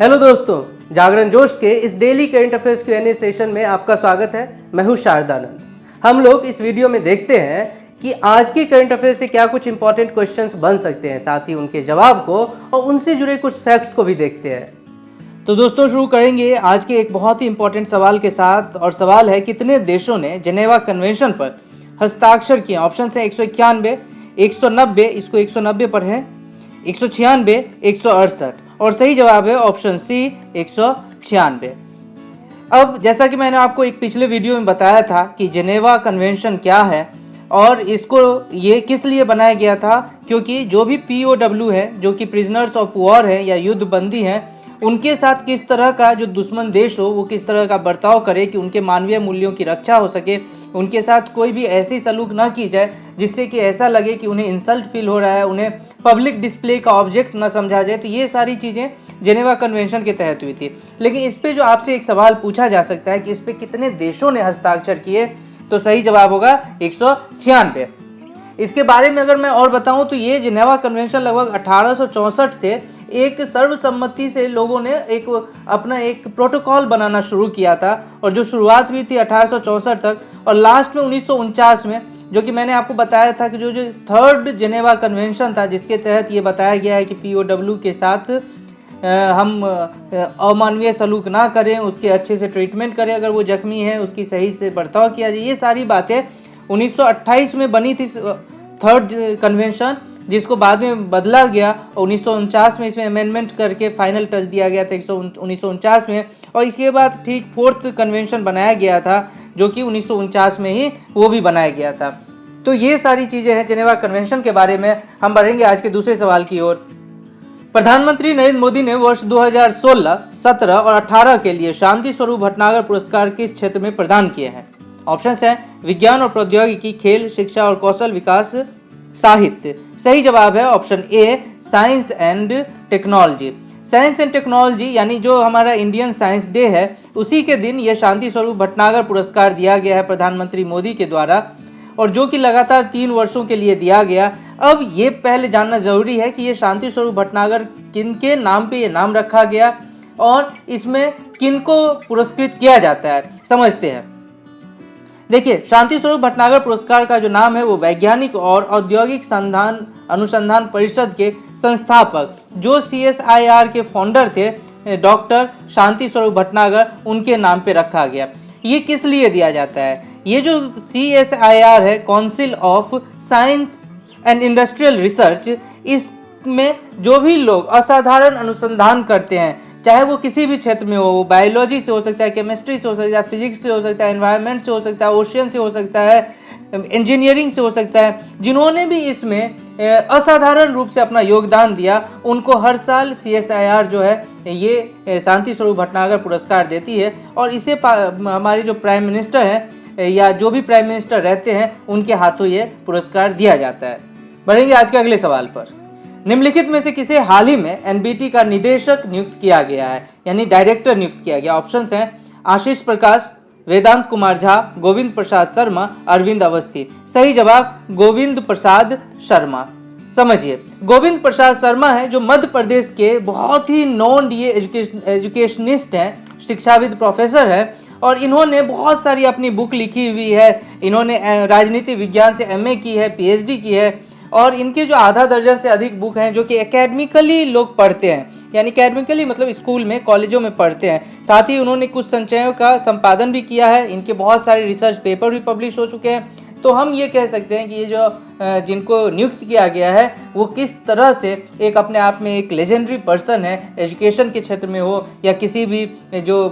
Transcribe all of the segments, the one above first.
Hello दोस्तों, जागरण जोश के इस daily current affairs Q&A session में आपका स्वागत है। मैं हूं शारदानंद। हम लोग इस वीडियो में देखते हैं कि आज के करंट अफेयर्स से क्या कुछ इंपॉर्टेंट क्वेश्चंस बन सकते हैं, साथ ही उनके जवाब को और उनसे जुड़े कुछ फैक्ट्स को भी देखते हैं। तो दोस्तों शुरू करेंगे आज के एक बहुत ही इंपॉर्टेंट सवाल के साथ, और सवाल है कितने देशों ने जेनेवा कन्वेंशन पर हस्ताक्षर किए। ऑप्शन है 191, 190, इसको 190 पर है, 196, 168 और सही जवाब है ऑप्शन सी 196। अब जैसा कि मैंने आपको एक पिछले वीडियो में बताया था कि जेनेवा कन्वेंशन क्या है और इसको ये किस लिए बनाया गया था, क्योंकि जो भी POW है, जो कि प्रिजनर्स ऑफ वॉर है या युद्ध बंदी हैं, उनके साथ किस तरह का जो दुश्मन देश हो वो किस तरह का बर्ताव करे कि उनके मानवीय मूल्यों की रक्षा हो सके, उनके साथ कोई भी ऐसी सलूक ना की जाए जिससे कि ऐसा लगे कि उन्हें इंसल्ट फील हो रहा है, उन्हें पब्लिक डिस्प्ले का ऑब्जेक्ट ना समझा जाए। तो ये सारी चीज़ें जेनेवा कन्वेंशन के तहत हुई थी। लेकिन इस पे जो आपसे एक सवाल पूछा जा सकता है कि इस पे कितने देशों ने हस्ताक्षर किए, तो सही जवाब होगा 196। इसके बारे में अगर मैं और बताऊं तो ये जेनेवा कन्वेंशन लगभग 1864 से एक सर्वसम्मति से लोगों ने अपना एक प्रोटोकॉल बनाना शुरू किया था, और जो शुरुआत हुई थी 1864 तक, और लास्ट में 1949 में, जो कि मैंने आपको बताया था कि जो थर्ड जेनेवा कन्वेंशन था, जिसके तहत ये बताया गया है कि POW के साथ हम अमानवीय सलूक ना करें, उसके अच्छे से ट्रीटमेंट करें, अगर वो जख्मी है उसकी सही से बर्ताव किया जाए। ये सारी बातें 1928 में बनी थी थर्ड कन्वेंशन, जिसको बाद में बदला गया और 1949 में इसमें अमेंडमेंट करके फाइनल टच दिया गया था 1949 में, और इसके बाद ठीक फोर्थ कन्वेंशन बनाया गया था जो कि 1949 में ही वो भी बनाया गया था। तो ये सारी चीज़ें हैं जेनेवा कन्वेंशन के बारे में। हम बढ़ेंगे आज के दूसरे सवाल की ओर। प्रधानमंत्री नरेंद्र मोदी ने वर्ष 2016, 17 और 18 के लिए शांति स्वरूप भटनागर पुरस्कार किस क्षेत्र में प्रदान किए हैं। ऑप्शंस हैं विज्ञान और प्रौद्योगिकी, खेल, शिक्षा और कौशल विकास, साहित्य। सही जवाब है option A science and technology. Science and technology यानी जो हमारा इंडियन साइंस डे है, उसी के दिन यह शांति स्वरूप भटनागर पुरस्कार दिया गया है प्रधानमंत्री मोदी के द्वारा, और जो कि लगातार 3 वर्षों के लिए दिया गया। अब ये पहले जानना जरूरी है कि ये शांति स्वरूप भटनागर किन के नाम पे ये नाम रखा गया और इसमें किन को पुरस्कृत किया जाता है, समझते हैं। देखिए, शांति स्वरूप भटनागर पुरस्कार का जो नाम है वो वैज्ञानिक और औद्योगिक अनुसंधान परिषद के संस्थापक, जो CSIR के फाउंडर थे, डॉक्टर शांति स्वरूप भटनागर, उनके नाम पे रखा गया। ये किस लिए दिया जाता है? ये जो CSIR है, council of science and industrial research, इसमें जो भी लोग असाधारण अनुसंधान करते हैं, चाहे वो किसी भी क्षेत्र में हो, बायोलॉजी से हो सकता है, केमिस्ट्री से हो सकता है, फिजिक्स से हो सकता है, एनवायरनमेंट से हो सकता है, ओशियन से हो सकता है, इंजीनियरिंग से हो सकता है, जिन्होंने भी इसमें असाधारण रूप से अपना योगदान दिया, उनको हर साल CSIR जो है ये शांति स्वरूप भटनागर पुरस्कार देती है। और इसे हमारे जो प्राइम मिनिस्टर हैं या जो भी प्राइम मिनिस्टर रहते हैं, उनके हाथों ये पुरस्कार दिया जाता है। बढ़ेंगे आज के अगले सवाल पर। निम्नलिखित में से किसे हाल ही में NBT का निदेशक नियुक्त किया गया है, यानी डायरेक्टर नियुक्त किया गया। ऑप्शंस हैं आशीष प्रकाश, वेदांत कुमार झा, गोविंद प्रसाद शर्मा, अरविंद अवस्थी। सही जवाब गोविंद प्रसाद शर्मा। समझिए, गोविंद प्रसाद शर्मा है जो मध्य प्रदेश के बहुत ही नोन ये एजुकेशनिस्ट हैं, शिक्षाविद प्रोफेसर है, और इन्होंने बहुत सारी अपनी बुक लिखी हुई है। इन्होंने राजनीति विज्ञान से MA की है, PhD की है, और इनके जो आधा दर्जन से अधिक बुक हैं जो कि एकेडमिकली लोग पढ़ते हैं, यानी एकेडमिकली मतलब स्कूल में, कॉलेजों में पढ़ते हैं। साथ ही उन्होंने कुछ संचयों का संपादन भी किया है। इनके बहुत सारे रिसर्च पेपर भी पब्लिश हो चुके हैं। तो हम ये कह सकते हैं कि ये जो जिनको नियुक्त किया गया है वो किस तरह से एक अपने आप में एक लेजेंडरी पर्सन है, एजुकेशन के क्षेत्र में हो या किसी भी जो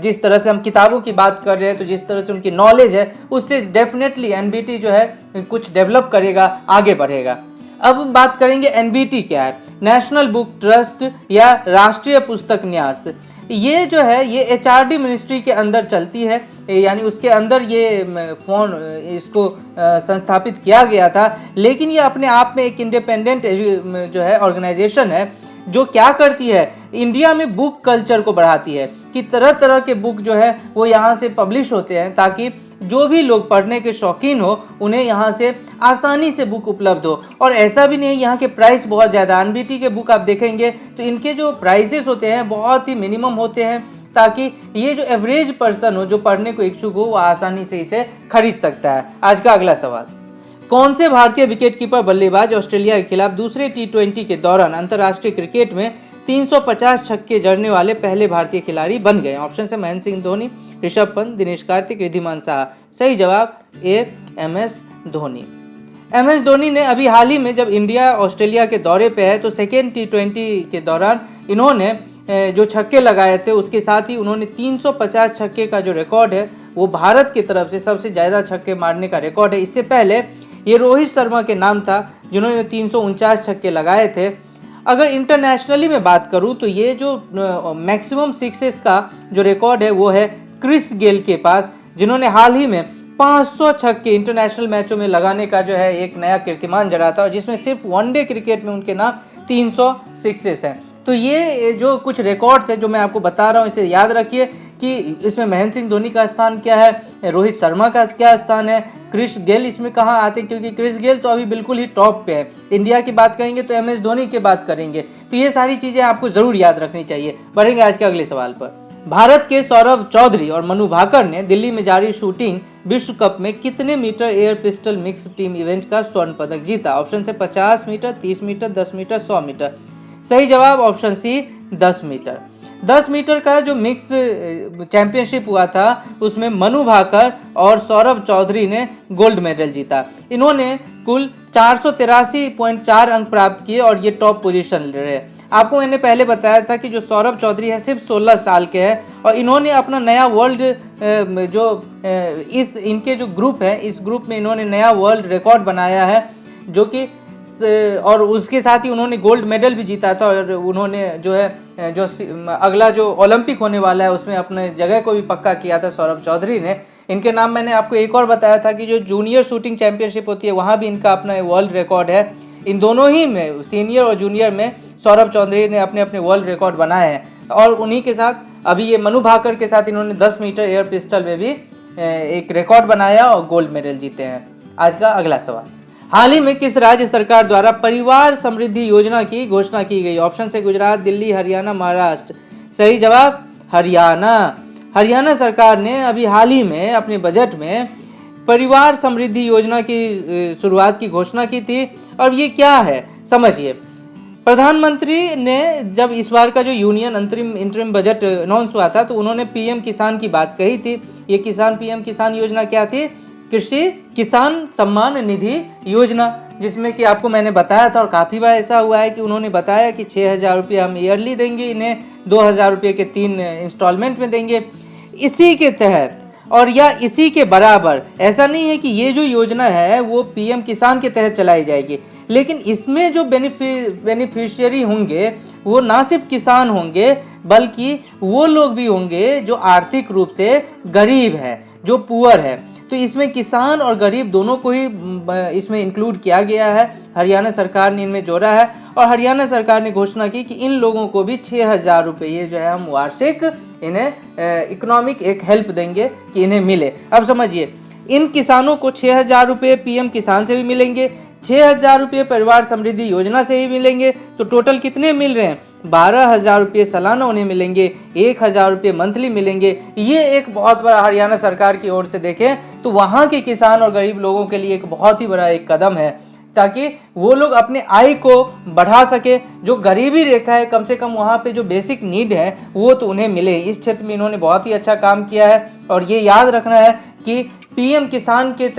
जिस तरह से हम किताबों की बात कर रहे हैं, तो जिस तरह से उनकी नॉलेज है, उससे डेफिनेटली NBT जो है कुछ डेवलप करेगा, आगे बढ़ेगा। अब बात करेंगे NBT क्या है। नेशनल बुक ट्रस्ट या राष्ट्रीय पुस्तक न्यास, ये जो है ये HRD मिनिस्ट्री के अंदर चलती है, यानी उसके अंदर ये इसको संस्थापित किया गया था। लेकिन ये अपने आप में एक इंडिपेंडेंट जो है ऑर्गेनाइजेशन है। जो क्या करती है, इंडिया में बुक कल्चर को बढ़ाती है कि तरह तरह के बुक जो है वो यहाँ से पब्लिश होते हैं, ताकि जो भी लोग पढ़ने के शौकीन हो उन्हें यहाँ से आसानी से बुक उपलब्ध हो। और ऐसा भी नहीं, यहाँ के प्राइस बहुत ज़्यादा, एनबीटी के बुक आप देखेंगे तो इनके जो प्राइसेस होते हैं बहुत ही मिनिमम होते हैं, ताकि ये जो एवरेज पर्सन हो, जो पढ़ने को इच्छुक हो, वो आसानी से इसे खरीद सकता है। आज का अगला सवाल, कौन से भारतीय विकेटकीपर बल्लेबाज ऑस्ट्रेलिया के खिलाफ दूसरे टी20 के दौरान अंतर्राष्ट्रीय क्रिकेट में 350 छक्के जड़ने वाले पहले भारतीय खिलाड़ी बन गए? ऑप्शन है महेंद्र सिंह धोनी, ऋषभ पंत, दिनेश कार्तिक, रिद्धिमान साहा। सही जवाब ए, MS धोनी। MS धोनी ने अभी हाल ही में जब इंडिया ऑस्ट्रेलिया के दौरे पे है तो सेकेंड टी20 के दौरान इन्होंने जो छक्के लगाए थे, उसके साथ ही उन्होंने 350 छक्के का जो रिकॉर्ड है वो भारत की तरफ से सबसे ज़्यादा छक्के मारने का रिकॉर्ड है। इससे पहले ये रोहित शर्मा के नाम था जिन्होंने 349 छक्के लगाए थे। अगर इंटरनेशनली में बात करूं तो ये जो मैक्सिमम सिक्सेस का जो रिकॉर्ड है वो है क्रिस गेल के पास, जिन्होंने हाल ही में 500 छक्के इंटरनेशनल मैचों में लगाने का जो है एक नया कीर्तिमान जड़ा था, और जिसमें सिर्फ वनडे क्रिकेट में उनके नाम 300 सिक्सेस हैं। तो ये जो कुछ रिकॉर्ड्स है जो मैं आपको बता रहा हूँ, इसे याद रखिए कि इसमें महेंद्र सिंह धोनी का स्थान क्या है, रोहित शर्मा का क्या स्थान है, क्रिस गेल इसमें कहाँ आते हैं, क्योंकि क्रिस गेल तो अभी बिल्कुल ही टॉप पे है। इंडिया की बात करेंगे तो MS धोनी की बात करेंगे। तो ये सारी चीज़ें आपको ज़रूर याद रखनी चाहिए। बढ़ेंगे आज के अगले सवाल पर। भारत के सौरभ चौधरी और मनु भाकर ने दिल्ली में जारी शूटिंग विश्व कप में कितने metre air pistol mix team event का स्वर्ण पदक जीता? ऑप्शन है 50 मीटर, 30 मीटर, 10 मीटर, 100 मीटर। सही जवाब ऑप्शन सी, 10 मीटर। 10 मीटर का जो मिक्स चैंपियनशिप हुआ था उसमें मनु भाकर और सौरभ चौधरी ने गोल्ड मेडल जीता। इन्होंने कुल 483.4 अंक प्राप्त किए और ये टॉप पोजीशन रहे। आपको मैंने पहले बताया था कि जो सौरभ चौधरी है सिर्फ 16 साल के हैं, और इन्होंने अपना नया वर्ल्ड इस इनके जो ग्रुप है, इस ग्रुप में इन्होंने नया वर्ल्ड रिकॉर्ड बनाया है, जो कि और उसके साथ ही उन्होंने गोल्ड मेडल भी जीता था। और उन्होंने जो है जो अगला जो ओलंपिक होने वाला है उसमें अपने जगह को भी पक्का किया था सौरभ चौधरी ने। इनके नाम मैंने आपको एक और बताया था कि जो जूनियर शूटिंग चैंपियनशिप होती है वहाँ भी इनका अपना वर्ल्ड रिकॉर्ड है। इन दोनों ही में, सीनियर और जूनियर में, सौरभ चौधरी ने अपने अपने वर्ल्ड रिकॉर्ड बनाए हैं। और उन्हीं के साथ अभी ये मनु भाकर के साथ इन्होंने 10 मीटर एयर पिस्टल में भी एक रिकॉर्ड बनाया और गोल्ड मेडल जीते हैं। आज का अगला सवाल, हाल ही में किस राज्य सरकार द्वारा परिवार समृद्धि योजना की घोषणा की गई? ऑप्शन है गुजरात, दिल्ली, हरियाणा, महाराष्ट्र। सही जवाब हरियाणा। हरियाणा सरकार ने अभी हाल ही में अपने बजट में परिवार समृद्धि योजना की शुरुआत की घोषणा की थी। और ये क्या है समझिए, प्रधानमंत्री ने जब इस बार का जो यूनियन इंटरिम बजट अनाउंस हुआ था तो उन्होंने PM किसान की बात कही थी। ये PM किसान योजना क्या थी? कृषि किसान सम्मान निधि योजना, जिसमें कि आपको मैंने बताया था और काफ़ी बार ऐसा हुआ है कि उन्होंने बताया कि 6,000 रुपये हम ईयरली देंगे, इन्हें 2,000 रुपये के 3 इंस्टॉलमेंट में देंगे। इसी के तहत और या इसी के बराबर, ऐसा नहीं है कि ये जो योजना है वो PM किसान के तहत चलाई जाएगी, लेकिन इसमें जो बेनिफिशियरी होंगे वो ना सिर्फ किसान होंगे बल्कि वो लोग भी होंगे जो आर्थिक रूप से गरीब है, जो पुअर है। तो इसमें किसान और गरीब दोनों को ही इसमें इंक्लूड किया गया है। हरियाणा सरकार ने इनमें जोड़ा है और हरियाणा सरकार ने घोषणा की कि इन लोगों को भी 6,000 रुपये ये जो है हम वार्षिक इन्हें इकोनॉमिक एक हेल्प देंगे कि इन्हें मिले। अब समझिए, इन किसानों को 6,000 रुपये PM किसान से भी मिलेंगे, 6,000 रुपये परिवार समृद्धि योजना से ही मिलेंगे। तो टोटल कितने मिल रहे हैं? 12,000 रुपये सालाना उन्हें मिलेंगे, 1,000 रुपये मंथली मिलेंगे। ये एक बहुत बड़ा हरियाणा सरकार की ओर से देखें तो वहाँ के किसान और गरीब लोगों के लिए एक बहुत ही बड़ा एक कदम है, ताकि वो लोग अपने आय को बढ़ा सके। जो गरीबी रेखा है, कम से कम वहाँ पे जो बेसिक नीड है वो तो उन्हें मिले। इस क्षेत्र में इन्होंने बहुत ही अच्छा काम किया है। और ये याद रखना है कि PM किसान के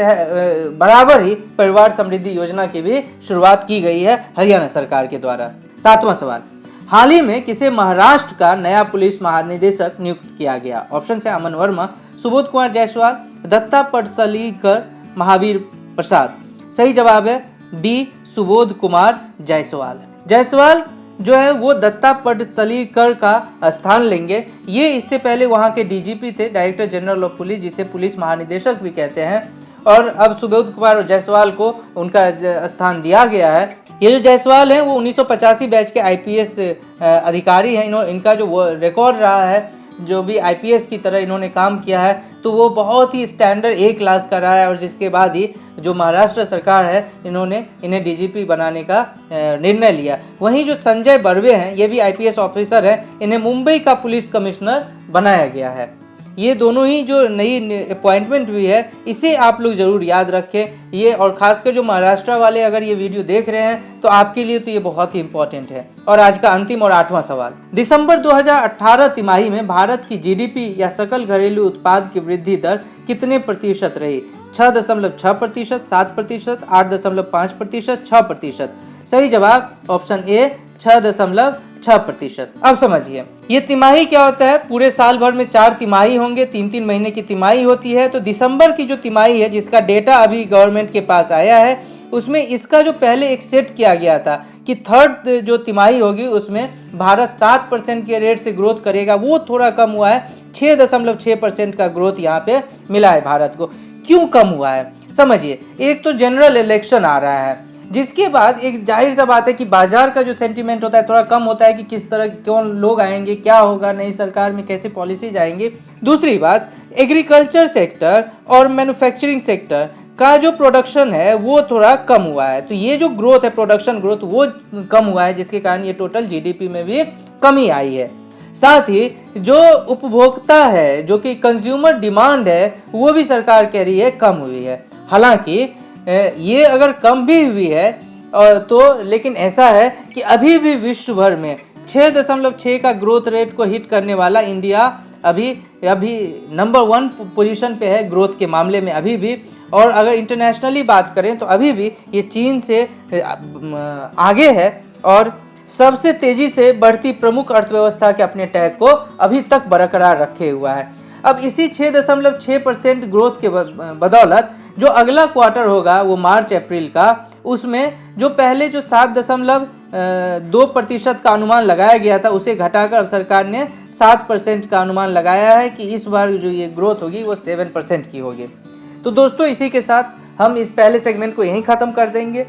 बराबर ही परिवार समृद्धि योजना की भी शुरुआत की गई है हरियाणा सरकार के द्वारा। 7वां सवाल, हाल ही में किसे महाराष्ट्र का नया पुलिस महानिदेशक नियुक्त किया गया? ऑप्शन है अमन वर्मा, सुबोध कुमार जायसवाल, दत्ता पटसलीकर, महावीर प्रसाद। सही जवाब है B, सुबोध कुमार जायसवाल। जायसवाल जो है वो दत्ता पटसलीकर का स्थान लेंगे। ये इससे पहले वहाँ के DGP थे, डायरेक्टर जनरल ऑफ पुलिस, जिसे पुलिस महानिदेशक भी कहते हैं। और अब सुबोध कुमार जायसवाल को उनका स्थान दिया गया है। ये जो जायसवाल हैं वो 1985 बैच के आईपीएस अधिकारी हैं। इनका जो रिकॉर्ड रहा है, जो भी आईपीएस की तरह इन्होंने काम किया है, तो वो बहुत ही स्टैंडर्ड ए क्लास का रहा है। और जिसके बाद ही जो महाराष्ट्र सरकार है इन्होंने इन्हें डीजीपी बनाने का निर्णय लिया। वहीं जो संजय बर्वे हैं, ये भी आईपीएस ऑफिसर हैं, इन्हें मुंबई का पुलिस कमिश्नर बनाया गया है। ये दोनों ही जो नई अपॉइंटमेंट हुई है, इसे आप लोग जरूर याद रखें। ये और खासकर जो महाराष्ट्र वाले अगर ये वीडियो देख रहे हैं तो आपके लिए तो ये बहुत ही इंपॉर्टेंट है। और आज का अंतिम और 8वां सवाल, दिसंबर 2018 तिमाही में भारत की जीडीपी या सकल घरेलू उत्पाद की वृद्धि दर कितने प्रतिशत रही? 6.6%, 7%, 8.5%, 6%। सही जवाब ऑप्शन ए 6.6%। अब समझिए ये तिमाही क्या होता है। पूरे साल भर में 4 तिमाही होंगे, 3-3 महीने की तिमाही होती है। तो दिसंबर की जो तिमाही है, जिसका डेटा अभी गवर्नमेंट के पास आया है, उसमें इसका जो पहले एक सेट किया गया था कि थर्ड जो तिमाही होगी उसमें भारत 7% के रेट से ग्रोथ करेगा, वो थोड़ा कम हुआ है। 6.6% का ग्रोथ यहाँ पे मिला है भारत को। क्यों कम हुआ है समझिए। एक तो जनरल इलेक्शन आ रहा है, जिसके बाद एक जाहिर सा बात है कि बाजार का जो सेंटीमेंट होता है थोड़ा कम होता है कि किस तरह कौन लोग आएंगे, क्या होगा, नई सरकार में कैसे पॉलिसीज आएंगे। दूसरी बात, एग्रीकल्चर सेक्टर और मैन्युफैक्चरिंग सेक्टर का जो प्रोडक्शन है वो थोड़ा कम हुआ है। तो ये जो ग्रोथ है, प्रोडक्शन ग्रोथ, वो कम हुआ है, जिसके कारण ये टोटल जीडीपी में भी कमी आई है। साथ ही जो उपभोक्ता है, जो कि कंज्यूमर डिमांड है, वो भी सरकार कह रही है कम हुई है। हालांकि ये अगर कम भी हुई है तो लेकिन ऐसा है कि अभी भी विश्व भर में 6.6 का ग्रोथ रेट को हिट करने वाला इंडिया अभी नंबर 1 पोजीशन पे है ग्रोथ के मामले में अभी भी। और अगर इंटरनेशनली बात करें तो अभी भी ये चीन से आगे है और सबसे तेजी से बढ़ती प्रमुख अर्थव्यवस्था के अपने टैग को अभी तक बरकरार रखे हुआ है। अब इसी 6.6% ग्रोथ के बदौलत जो अगला क्वार्टर होगा वो मार्च अप्रैल का, उसमें जो पहले जो 7.2% का अनुमान लगाया गया था उसे घटाकर अब सरकार ने 7% का अनुमान लगाया है कि इस बार जो ये ग्रोथ होगी वो 7% की होगी। तो दोस्तों इसी के साथ हम इस पहले सेगमेंट को यहीं खत्म कर देंगे।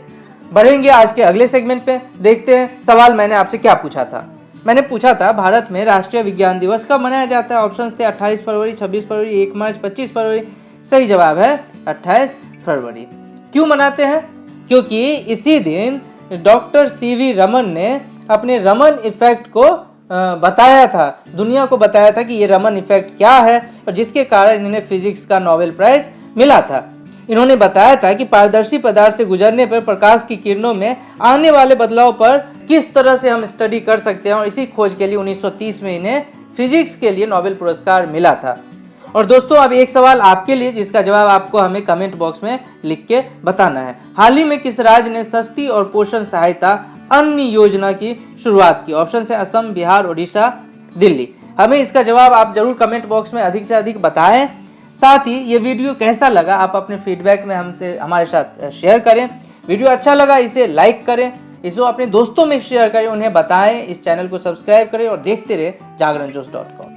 बढ़ेंगे आज के अगले सेगमेंट पे। देखते हैं सवाल मैंने आपसे क्या पूछा था। मैंने पूछा था भारत में राष्ट्रीय विज्ञान दिवस कब मनाया जाता है। ऑप्शंस थे 28 फरवरी, 26 फरवरी, 1 मार्च, 25 फरवरी। सही जवाब है 28 फरवरी। क्यों मनाते हैं? क्योंकि इसी दिन डॉक्टर सीवी रमन ने अपने रमन इफेक्ट को बताया था, दुनिया को बताया था कि ये रमन इफेक्ट क्या है, और जिसके कारण इन्हें फिजिक्स का नोबेल प्राइज मिला था। इन्होंने बताया था कि पारदर्शी पदार्थ से गुजरने पर प्रकाश की किरणों में आने वाले बदलाव पर किस तरह से हम स्टडी कर सकते हैं, और इसी खोज के लिए 1930 में इन्हें फिजिक्स के लिए नोबेल पुरस्कार मिला था। और दोस्तों अब एक सवाल आपके लिए, जिसका जवाब आपको हमें कमेंट बॉक्स में लिख के बताना है। हाल ही में किस राज्य ने सस्ती और पोषण सहायता अन्न योजना की शुरुआत की? ऑप्शन है असम, बिहार, उड़ीसा, दिल्ली। हमें इसका जवाब आप जरूर कमेंट बॉक्स में अधिक से अधिक बताएं। साथ ही ये वीडियो कैसा लगा आप अपने फीडबैक में हमारे साथ शेयर करें। वीडियो अच्छा लगा इसे लाइक करें, इसे अपने दोस्तों में शेयर करें, उन्हें बताएं, इस चैनल को सब्सक्राइब करें और देखते रहे जागरणजोश.com।